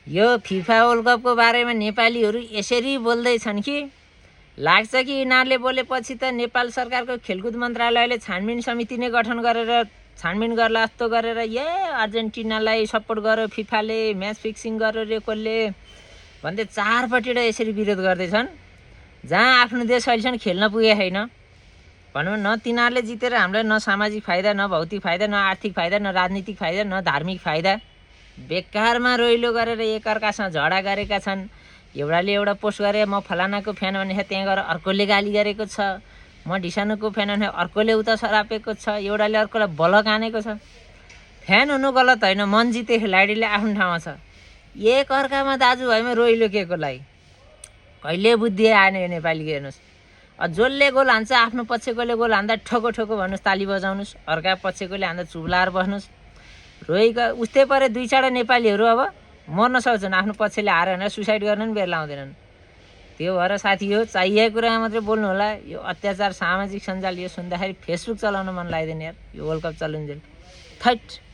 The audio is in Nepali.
यो फिफा वर्ल्ड कपको बारेमा नेपालीहरू यसरी बोल्दैछन् कि लाग्छ कि यिनीहरूले बोलेपछि त नेपाल सरकारको खेलकुद मन्त्रालयले छानबिन समिति नै गठन गरेर छानबिन गर्ला जस्तो गरेर अर्जेन्टिनालाई सपोर्ट गर्यो फिफाले, म्याच फिक्सिङ गर्यो रेकोले भन्दै चारपट्टि यसरी विरोध गर्दैछन्। जहाँ आफ्नो देश अहिलेसम्म खेल्न पुगेको छैन भनौँ न, तिनीहरूले जितेर हामीलाई न सामाजिक फाइदा, न भौतिक फाइदा, न आर्थिक फाइदा, न राजनीतिक फाइदा, न धार्मिक फाइदा, बेकारमा रोइलो गरेर एकअर्कासँग झगडा गरेका छन्। एउटाले एउटा पोस्ट गरे म फलानाको फ्यान भने त्यहाँ गएर अर्कोले गाली गरेको छ, म ढिसानुको फ्यान भने अर्कोले उता सरापेको छ, एउटाले अर्कोलाई बलक हानेको छ। फ्यान हुनु गलत होइन, मन जिते खेलाडीले आफ्नो ठाउँमा छ। एकअर्कामा दाजुभाइमा रोइलो केको लागि कहिले बुद्धि आएन यो नेपालीको। हेर्नुहोस्, जसले गोल हान्छ आफ्नो पक्षकोले गोल हान्दा ठोको ठोको भन्नुहोस्, ताली बजाउनुहोस्, अर्का पक्षकोले हान्दा चुब्लाएर बस्नुहोस्। रोइका उस्तै परे दुई चारवटा नेपालीहरू अब मर्न सक्छन्, आफ्नो पक्षले हारेर भनेर सुसाइड गर्न पनि बेर लाउँदैनन्। त्यो भएर साथी हो चाहिएको कुरामा मात्रै बोल्नु होला। यो अत्याचार सामाजिक सञ्जाल यो सुन्दाखेरि फेसबुक चलाउन मन लाग्दैन यार। यो वर्ल्ड कप चलुन्जेल थैट।